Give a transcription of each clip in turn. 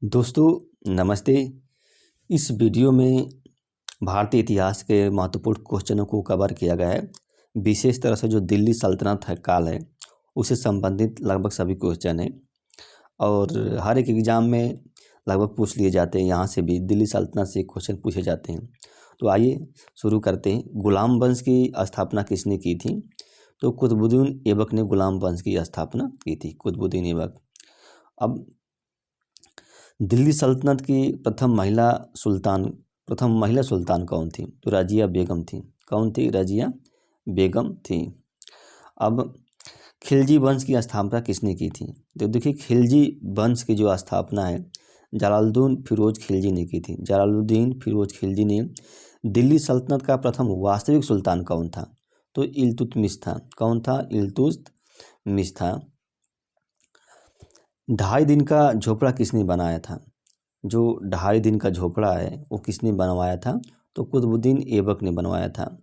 दोस्तों नमस्ते। इस वीडियो में भारतीय इतिहास के महत्वपूर्ण क्वेश्चनों को कवर किया गया है। विशेष तरह से जो दिल्ली सल्तनत है काल है उससे संबंधित लगभग सभी क्वेश्चन हैं और हर एक एग्ज़ाम में लगभग पूछ लिए जाते हैं। यहाँ से भी दिल्ली सल्तनत से क्वेश्चन पूछे जाते हैं। तो आइए शुरू करते हैं। गुलाम वंश की स्थापना किसने की थी? तो कुतुबुद्दीन ऐबक ने गुलाम वंश की स्थापना की थी। कुतुबुद्दीन ऐबक। अब दिल्ली सल्तनत की प्रथम महिला सुल्तान कौन थी? तो रजिया बेगम थी। कौन थी? रजिया बेगम थी। अब खिलजी वंश की स्थापना किसने की थी? तो देखिए खिलजी वंश की जो स्थापना है जलालुद्दीन फिरोज खिलजी ने की थी। जलालुद्दीन फिरोज खिलजी ने। दिल्ली सल्तनत का प्रथम वास्तविक सुल्तान कौन था? तो इल्तुतमिश था। कौन था? इल्तुतमिश था। 2.5 दिन का झोपड़ा किसने बनाया था? जो 2.5 दिन का झोपड़ा है वो किसने बनवाया था? तो कुतुबुद्दीन ऐबक ने बनवाया था।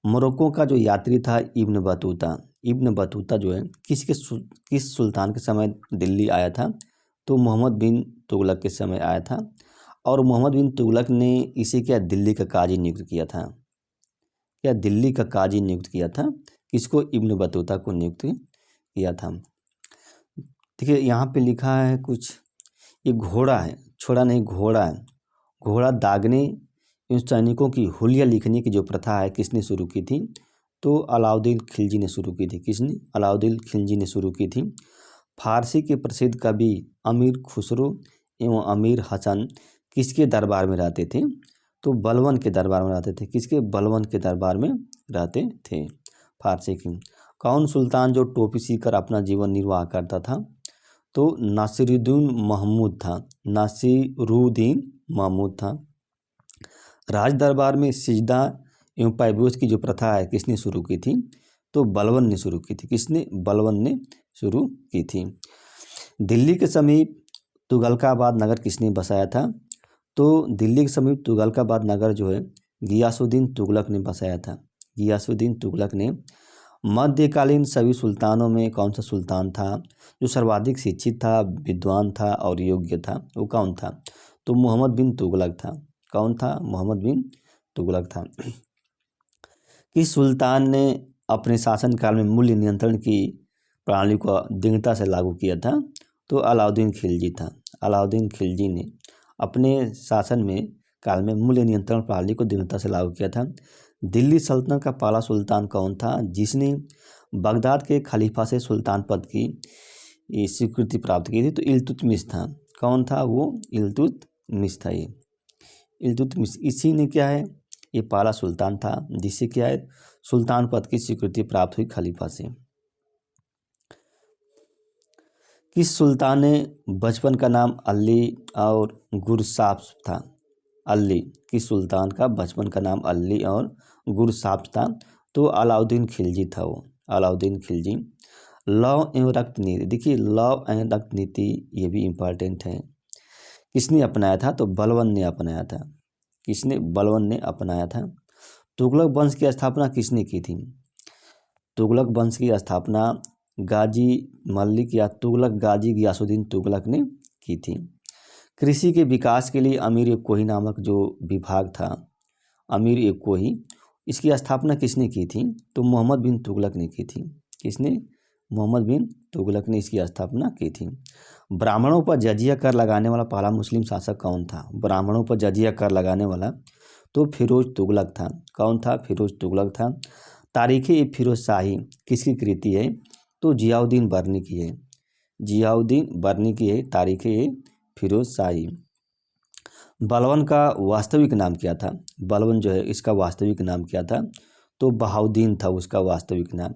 मोरक्को का जो यात्री था इब्न बतूता। इब्न बतूता जो है किस सुल्तान के समय दिल्ली आया था? तो मोहम्मद बिन तुगलक के समय आया था। और मोहम्मद बिन तुगलक ने इसे क्या दिल्ली का काजी नियुक्त किया था? क्या दिल्ली का काजी नियुक्त किया था? किसको? इब्न बतूता को नियुक्त किया था। देखिए यहाँ पे लिखा है कुछ, ये घोड़ा है, छोड़ा नहीं घोड़ा है। घोड़ा दागने इन सैनिकों की हुलिया लिखने की जो प्रथा है किसने शुरू की थी? तो अलाउद्दीन खिलजी ने शुरू की थी। किसने? अलाउद्दीन खिलजी ने शुरू की थी। फारसी के प्रसिद्ध कवि अमीर खुसरो एवं अमीर हसन किसके दरबार में रहते थे? तो बलबन के दरबार में रहते थे। किसके? बलबन के दरबार में रहते थे फारसी की। कौन सुल्तान जो टोपी सीकर अपना जीवन निर्वाह करता था? तो नासिरुद्दीन महमूद था। नासिरुद्दीन महमूद था। राज दरबार में सिजदा एवं पैबोस की जो प्रथा है किसने शुरू की थी? तो बलबन ने शुरू की थी। किसने? बलबन ने शुरू की थी। दिल्ली के समीप तुगलकाबाद नगर किसने बसाया था? तो दिल्ली के समीप तुगलकाबाद नगर जो है गियासुद्दीन तुगलक ने बसाया था। गियासुद्दीन तुगलक ने। मध्यकालीन सभी सुल्तानों में कौन सा सुल्तान था जो सर्वाधिक शिक्षित था, विद्वान था और योग्य था? वो कौन था? तो मोहम्मद बिन तुगलक था। कौन था? मोहम्मद बिन तुगलक था। किस सुल्तान ने अपने शासनकाल में मूल्य नियंत्रण की प्रणाली को दृढ़ता से लागू किया था? तो अलाउद्दीन खिलजी था। अलाउद्दीन खिलजी ने अपने शासन में काल में मूल्य नियंत्रण प्रणाली को दृढ़ता से लागू किया था। दिल्ली सल्तनत का पहला सुल्तान कौन था जिसने बगदाद के खलीफा से सुल्तान पद की स्वीकृति प्राप्त की थी? तो इल्तुतमिश था। कौन था वो? इल्तुतमिश था। ये इल्तुतमिश इसी ने क्या है, ये पहला सुल्तान था जिससे क्या है सुल्तान पद की स्वीकृति प्राप्त हुई खलीफा से। किस सुल्तान ने बचपन का नाम अली और गुरसाफ्स था? अली। किस सुल्तान का बचपन का नाम अली और गुरसाफ्स था? तो अलाउद्दीन खिलजी था वो। अलाउद्दीन खिलजी। लव एवं रक्त नीति। देखिए लव एवं रक्त नीति ये भी इम्पॉर्टेंट है। किसने अपनाया था? तो बलबन ने अपनाया था। किसने? बलबन ने अपनाया था। तुगलक वंश की स्थापना किसने की थी? तुगलक वंश की स्थापना गाजी मलिक या तुगलक गाजी गियासुद्दीन तुगलक ने की थी। कृषि के विकास के लिए अमीर-ए-कोही नामक जो विभाग था, अमीर-ए-कोही, इसकी स्थापना किसने की थी? तो मोहम्मद बिन तुगलक ने की थी। किसने? मोहम्मद बिन तुगलक ने इसकी स्थापना की थी। ब्राह्मणों पर जजिया कर लगाने वाला पहला मुस्लिम शासक कौन था? ब्राह्मणों पर जजिया कर लगाने वाला तो फिरोज तुगलक था। कौन था? फिरोज तुगलक था। तारीख़-ए-फिरोज शाही किसकी कृति है? तो जियाउद्दीन बर्नी की है। जियाउद्दीन बर्नी की है तारीख़-ए-फिरोज शाही। बलबन का वास्तविक नाम क्या था? बलबन जो है इसका वास्तविक नाम क्या था? तो बहाउद्दीन था उसका वास्तविक नाम।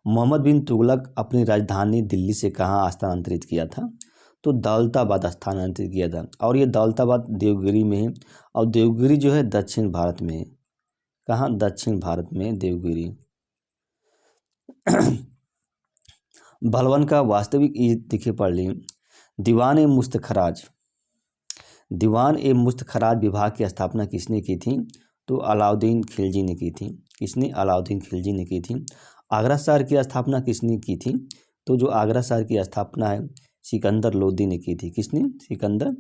मोहम्मद बिन तुगलक अपनी राजधानी दिल्ली से कहाँ स्थानांतरित किया था? तो दौलताबाद स्थानांतरित किया था। और ये दौलताबाद देवगिरी में है और देवगिरी जो है दक्षिण भारत में है। कहाँ? दक्षिण भारत में देवगिरी। बलबन का वास्तविक देखिए पढ़ ली। दीवान-ए-मुस्तखराज। दीवान-ए-मुस्तखराज विभाग की स्थापना किसने की थी? तो अलाउद्दीन खिलजी ने की थी। किसने? अलाउद्दीन खिलजी ने की थी। आगरा शहर की स्थापना किसने की थी? तो जो आगरा शहर की स्थापना है सिकंदर लोदी ने की थी। किसने? सिकंदर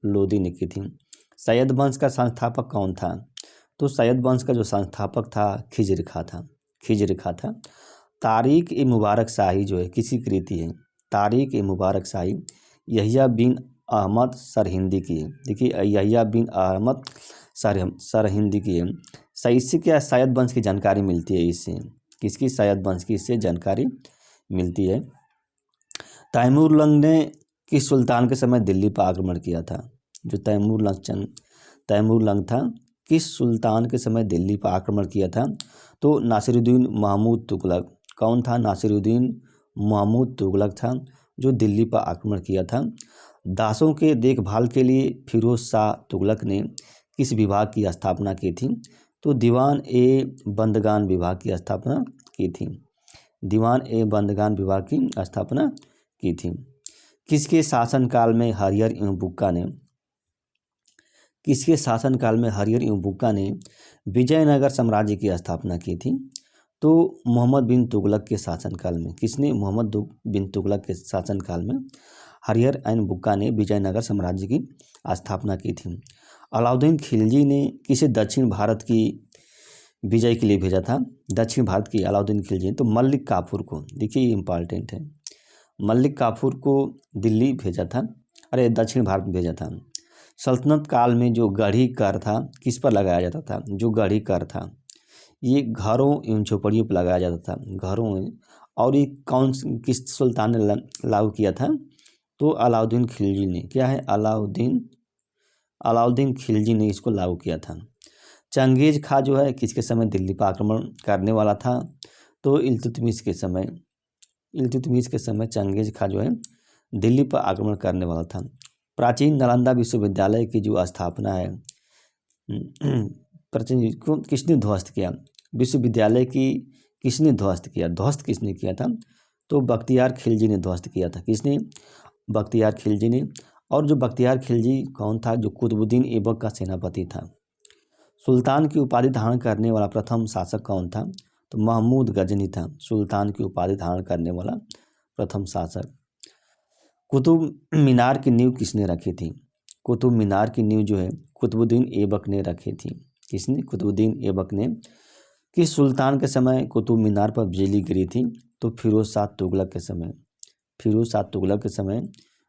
लोदी ने की थी। सैयद वंश का संस्थापक कौन था? तो सैयद वंश का जो संस्थापक था खिज्र खां था। खिज्र खां था। तारिक ए मुबारक शाही जो है किसी की रीति है? तारिक ए मुबारक शाही यहिया बिन अहमद सरहिंदी की है। देखिए यहिया बिन अहमद सरहिंदी की है। सही इससे क्या सैयद वंश की जानकारी मिलती है इससे? किसकी? सैयद वंश की इससे जानकारी मिलती है। तैमूरलंग ने किस सुल्तान के समय दिल्ली पर आक्रमण किया था? जो तैमूरलंग था किस सुल्तान के समय दिल्ली पर आक्रमण किया था? तो नासिरुद्दीन महमूद तुगलक। कौन था? नासिरुद्दीन महमूद तुगलक था जो दिल्ली पर आक्रमण किया था। दासों के देखभाल के लिए फिरोज शाह तुगलक ने किस विभाग की स्थापना की थी? तो दीवान ए बंदगान विभाग की स्थापना की थी। दीवान ए बंदगान विभाग की स्थापना की थी। किसके शासनकाल में हरियर एवं बुक्का ने विजयनगर साम्राज्य की स्थापना की थी? तो मोहम्मद बिन तुगलक के शासनकाल में। किसने? मोहम्मद बिन तुगलक के शासनकाल में हरियर एंड बुक्का ने विजयनगर साम्राज्य की स्थापना की थी। अलाउद्दीन खिलजी ने किसे दक्षिण भारत की विजय के लिए भेजा था? दक्षिण भारत की अलाउद्दीन खिलजी तो मलिक काफूर को। देखिए ये इंपॉर्टेंट है। मलिक काफूर को दिल्ली भेजा था, दक्षिण भारत में भेजा था। सल्तनत काल में जो गढ़ी कर था किस पर लगाया जाता था? जो गढ़ी कर था ये घरों एवं झोपड़ियों पर लगाया जाता था, घरों में। और ये किस सुल्तान ने लागू किया था? तो अलाउद्दीन खिलजी ने। क्या है? अलाउद्दीन खिलजी ने इसको लागू किया था। चंगेज खां जो है किसके समय दिल्ली पर आक्रमण करने वाला था? तो इल्तुतमिश के समय चंगेज खां जो है दिल्ली पर आक्रमण करने वाला था। प्राचीन नालंदा विश्वविद्यालय की जो स्थापना है प्राचीन को किसने ध्वस्त किया? विश्वविद्यालय की किसने ध्वस्त किया? ध्वस्त किसने किया था? तो बख्तियार खिलजी ने ध्वस्त किया था। किसने? बख्तियार खिलजी ने। और जो बख्तियार खिलजी कौन था? जो कुतुबुद्दीन ऐबक का सेनापति था। सुल्तान की उपाधि धारण करने वाला प्रथम शासक कौन था? तो महमूद गजनी था सुल्तान की उपाधि धारण करने वाला प्रथम शासक। कुतुब मीनार की नींव किसने रखी थी? कुतुब मीनार की नींव जो है कुतुबुद्दीन ऐबक ने रखी थी। किसने? कुतुबुद्दीन ऐबक ने। किस सुल्तान के समय कुतुब मीनार पर बिजली गिरी थी? तो फिरोज शाह तुगलक के समय। फिरोज शाह तुगलक के समय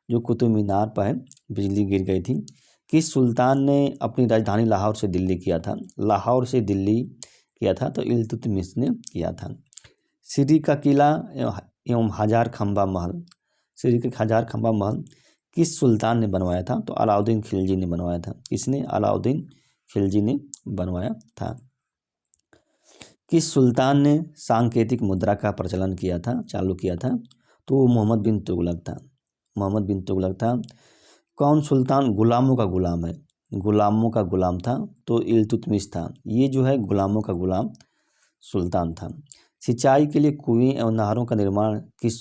जो कुतुब मीनार पर बिजली गिर गई थी। किस सुल्तान ने अपनी राजधानी लाहौर से दिल्ली किया था? लाहौर से दिल्ली किया था तो इल्तुतमिश ने किया था। सिरी का किला एवं हजार खंबा महल, सिरी के हजार खंबा महल किस सुल्तान ने बनवाया था? तो अलाउद्दीन खिलजी ने बनवाया था। किसने? अलाउद्दीन खिलजी ने बनवाया था। किस सुल्तान ने सांकेतिक मुद्रा का प्रचलन किया था, चालू किया था? तो मोहम्मद बिन तुगलक था। मोहम्मद बिन तुगलक था। कौन सुल्तान गुलामों का गुलाम है? गुलामों का गुलाम था तो इल्तुतमिश था। ये जो है गुलामों का गुलाम सुल्तान था। सिंचाई के लिए कुएं एवं नहरों का निर्माण किस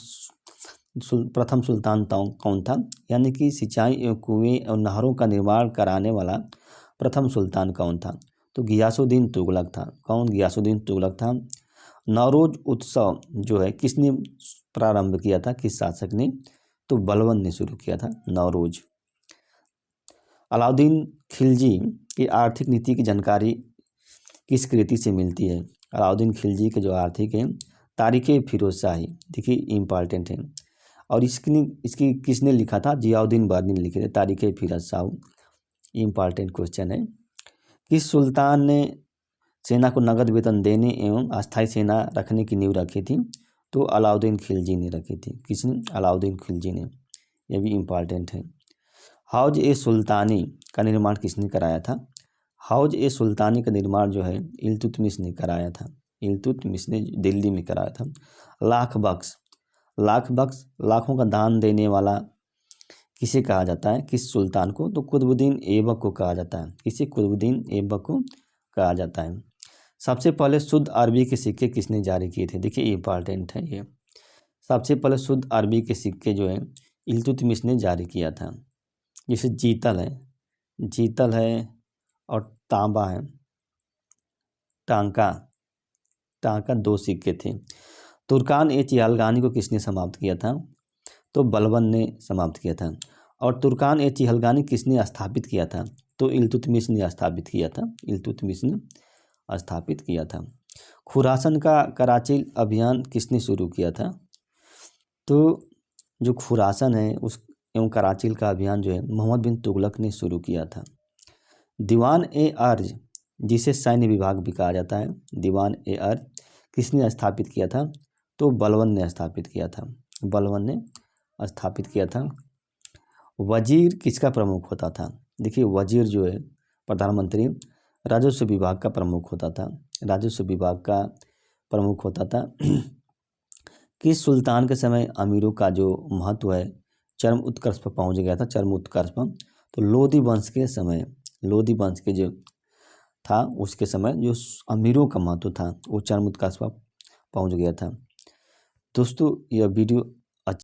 प्रथम सुल्तान कौन था? यानी कि सिंचाई एवं कुएं एवं नहरों का निर्माण कराने वाला प्रथम सुल्तान कौन था? तो गियासुद्दीन तुगलक था। कौन? गियासुद्दीन तुगलक था। नौरोज उत्सव जो है किसने प्रारंभ किया था? किस शासक ने? तो बलबन ने शुरू किया था नौरोज। अलाउद्दीन खिलजी की आर्थिक नीति की जानकारी किस कृति से मिलती है? अलाउद्दीन खिलजी के जो आर्थिक है तारीख़ फिरोज शाही। देखिए इम्पॉर्टेंट है। और इसकी किसने लिखा था? जियाउद्दीन बर्नी ने लिखे थे तारीख़ फिरोज शाही। इम्पॉर्टेंट क्वेश्चन है। किस सुल्तान ने सेना को नगद वेतन देने एवं अस्थायी सेना रखने की नींव रखी थी? तो अलाउद्दीन खिलजी ने रखी थी। किसने? अलाउद्दीन खिलजी ने। यह भी इम्पॉर्टेंट है। हौज ए सुल्तानी का निर्माण किसने कराया था? हौज ए सुल्तानी का निर्माण जो है इल्तुतमिश ने कराया था। इल्तुतमिश ने दिल्ली में कराया था। लाख बख्श लाखों का दान देने वाला किसे कहा जाता है? किस सुल्तान को? तो कुतुबुद्दीन ऐबक को कहा जाता है। किसे? कुतुबुद्दीन ऐबक को कहा जाता है। सबसे पहले शुद्ध अरबी के सिक्के किसने जारी किए थे? देखिए इंपॉर्टेंट है ये। सबसे पहले शुद्ध अरबी के सिक्के जो है इल्तुतमिश ने जारी किया था। जैसे जीतल है और तांबा है, टांका 2 सिक्के थे। तुर्कान ए चियालगानी को किसने समाप्त किया था? तो बलबन ने समाप्त किया था। और तुर्कान ए चिहलगानी किसने स्थापित किया था? तो इल्तुतमिश ने स्थापित किया था। इल्तुतमिश ने स्थापित किया था। खुरासन का कराची अभियान किसने शुरू किया था? तो जो खुरासन है उस एवं कराची का अभियान जो है मोहम्मद बिन तुगलक ने शुरू किया था। दीवान ए अर्ज जिसे सैन्य विभाग भी कहा जाता है, दीवान ए अर्ज किसने स्थापित किया था? तो बलबन ने स्थापित किया था। बलबन ने स्थापित किया था। वजीर किसका प्रमुख होता था? देखिए वजीर जो है प्रधानमंत्री राजस्व विभाग का प्रमुख होता था। राजस्व विभाग का प्रमुख होता था। किस सुल्तान के समय अमीरों का जो महत्व है चरम उत्कर्ष पर पहुंच गया था? चरम उत्कर्ष पर तो लोधी वंश के समय, लोधी वंश के जो था उसके समय जो अमीरों का महत्व था वो चरम उत्कर्ष पर पहुंच गया था। दोस्तों यह वीडियो